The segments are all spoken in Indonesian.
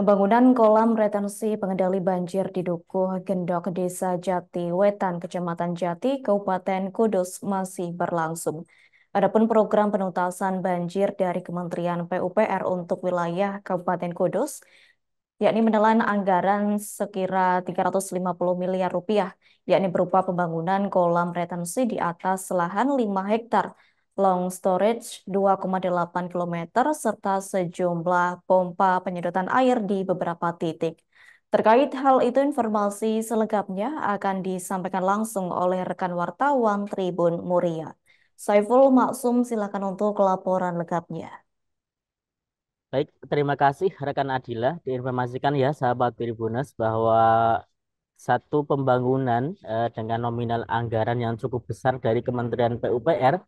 Pembangunan kolam retensi pengendali banjir di Dukuh Gendok, Desa Jati Wetan, Kecamatan Jati, Kabupaten Kudus masih berlangsung. Adapun program penuntasan banjir dari Kementerian PUPR untuk wilayah Kabupaten Kudus, yakni menelan anggaran sekira 350 miliar rupiah, yakni berupa pembangunan kolam retensi di atas lahan 5 hektar, long storage 2,8 kilometer, serta sejumlah pompa penyedotan air di beberapa titik. Terkait hal itu, informasi selengkapnya akan disampaikan langsung oleh rekan wartawan Tribun Muria. Saiful Maksum, silakan untuk laporan lengkapnya. Baik, terima kasih rekan Adila. Diinformasikan ya sahabat Tribuners bahwa satu pembangunan dengan nominal anggaran yang cukup besar dari Kementerian PUPR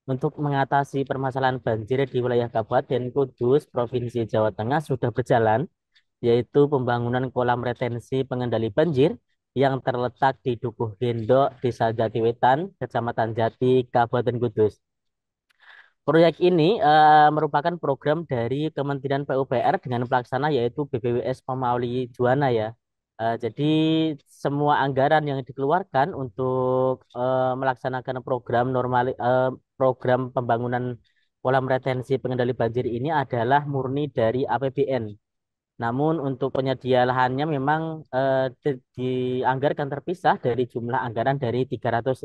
untuk mengatasi permasalahan banjir di wilayah Kabupaten Kudus, Provinsi Jawa Tengah sudah berjalan, yaitu pembangunan kolam retensi pengendali banjir yang terletak di Dukuh Gendok, Desa Jatiwetan, Kecamatan Jati, Kabupaten Kudus. Proyek ini merupakan program dari Kementerian PUPR dengan pelaksana yaitu BPWS Pemauli Juwana ya. Jadi semua anggaran yang dikeluarkan untuk melaksanakan program pembangunan kolam retensi pengendali banjir ini adalah murni dari APBN. Namun untuk penyedia lahannya memang dianggarkan terpisah dari jumlah anggaran dari 350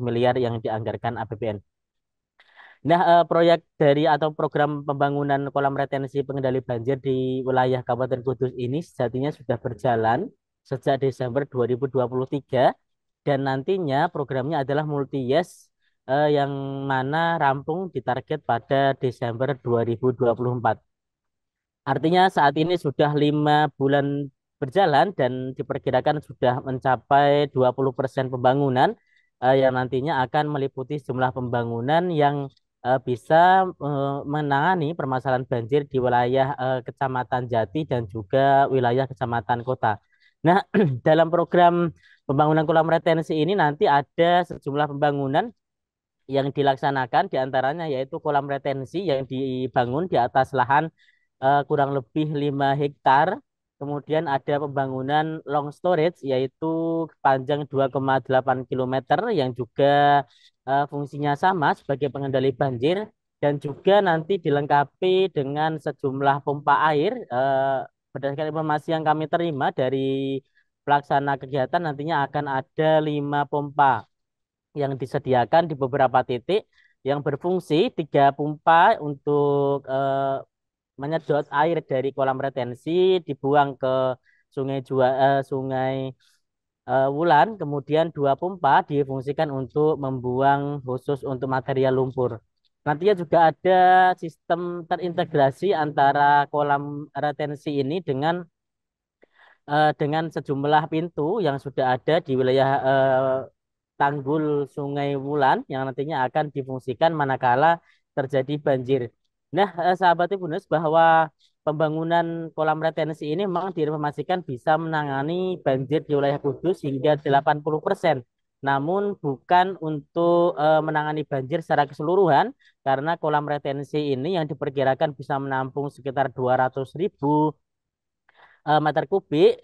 miliar yang dianggarkan APBN. Nah, proyek dari atau program pembangunan kolam retensi pengendali banjir di wilayah Kabupaten Kudus ini sejatinya sudah berjalan sejak Desember 2023 dan nantinya programnya adalah multi-yes yang mana rampung ditarget pada Desember 2024. Artinya saat ini sudah 5 bulan berjalan dan diperkirakan sudah mencapai 20% pembangunan yang nantinya akan meliputi jumlah pembangunan yang bisa menangani permasalahan banjir di wilayah Kecamatan Jati dan juga wilayah Kecamatan Kota. Nah, dalam program pembangunan kolam retensi ini nanti ada sejumlah pembangunan yang dilaksanakan diantaranya yaitu kolam retensi yang dibangun di atas lahan kurang lebih 5 hektar. Kemudian ada pembangunan long storage yaitu panjang 2,8 kilometer yang juga fungsinya sama sebagai pengendali banjir dan juga nanti dilengkapi dengan sejumlah pompa air. Berdasarkan informasi yang kami terima dari pelaksana kegiatan nantinya akan ada 5 pompa yang disediakan di beberapa titik yang berfungsi 3 pompa untuk menyedot air dari kolam retensi dibuang ke sungai Wulan, kemudian 2 pompa difungsikan untuk membuang khusus untuk material lumpur. Nantinya juga ada sistem terintegrasi antara kolam retensi ini dengan sejumlah pintu yang sudah ada di wilayah Tanggul Sungai Wulan yang nantinya akan difungsikan manakala terjadi banjir. Nah, sahabat Tribuners, bahwa pembangunan kolam retensi ini memang diinformasikan bisa menangani banjir di wilayah Kudus hingga 80%. Namun bukan untuk menangani banjir secara keseluruhan karena kolam retensi ini yang diperkirakan bisa menampung sekitar 200.000 meter kubik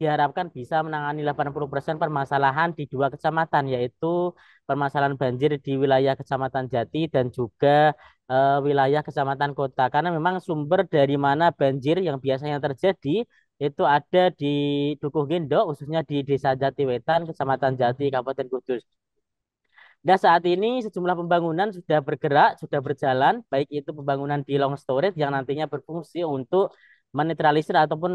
diharapkan bisa menangani 80% permasalahan di 2 kecamatan yaitu permasalahan banjir di wilayah Kecamatan Jati dan juga wilayah Kecamatan Kota karena memang sumber dari mana banjir yang biasanya terjadi itu ada di Dukuh Gendok khususnya di Desa Jatiwetan Kecamatan Jati Kabupaten Kudus. Nah, saat ini sejumlah pembangunan sudah bergerak, sudah berjalan, baik itu pembangunan di long storage yang nantinya berfungsi untuk menetralisir ataupun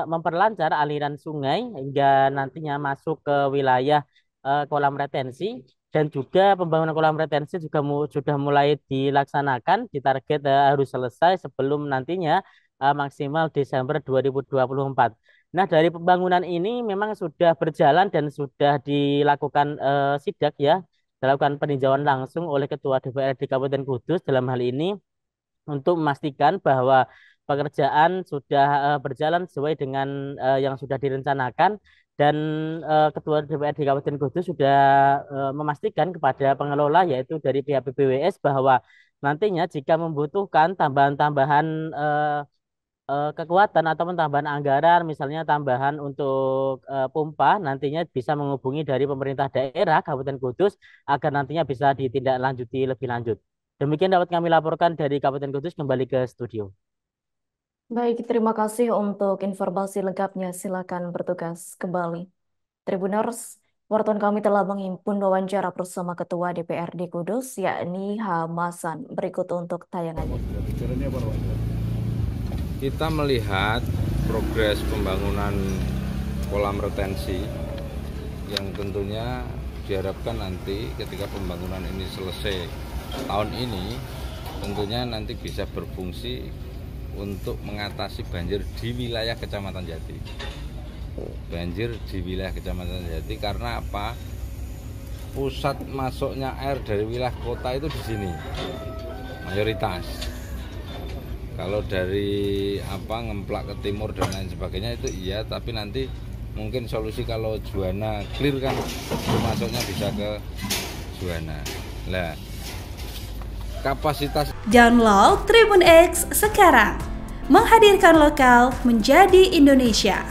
memperlancar aliran sungai hingga nantinya masuk ke wilayah kolam retensi dan juga pembangunan kolam retensi juga sudah mulai dilaksanakan, ditarget harus selesai sebelum nantinya maksimal Desember 2024. Nah, dari pembangunan ini memang sudah berjalan dan sudah dilakukan sidak ya dilakukan peninjauan langsung oleh Ketua DPRD Kabupaten Kudus dalam hal ini untuk memastikan bahwa pekerjaan sudah berjalan sesuai dengan yang sudah direncanakan dan Ketua DPRD Kabupaten Kudus sudah memastikan kepada pengelola yaitu dari pihak BPWS bahwa nantinya jika membutuhkan tambahan-tambahan kekuatan ataupun tambahan anggaran, misalnya tambahan untuk pompa, nantinya bisa menghubungi dari pemerintah daerah Kabupaten Kudus agar nantinya bisa ditindaklanjuti lebih lanjut. Demikian dapat kami laporkan dari Kabupaten Kudus, kembali ke studio. Baik, terima kasih untuk informasi lengkapnya. Silakan bertugas kembali. Tribuners, wartawan kami telah menghimpun wawancara bersama Ketua DPRD Kudus, yakni Hamasan. Berikut untuk tayangannya. Kita melihat progres pembangunan kolam retensi yang tentunya diharapkan nanti ketika pembangunan ini selesai tahun ini, tentunya nanti bisa berfungsi untuk mengatasi banjir di wilayah Kecamatan Jati. Banjir di wilayah Kecamatan Jati karena apa? Pusat masuknya air dari wilayah kota itu di sini, mayoritas. Kalau dari ngemplak ke timur dan lain sebagainya itu iya, tapi nanti mungkin solusi kalau Juwana clear kan masuknya bisa ke Juwana. Lah, kapasitas. Download Tribun X sekarang, menghadirkan lokal menjadi Indonesia.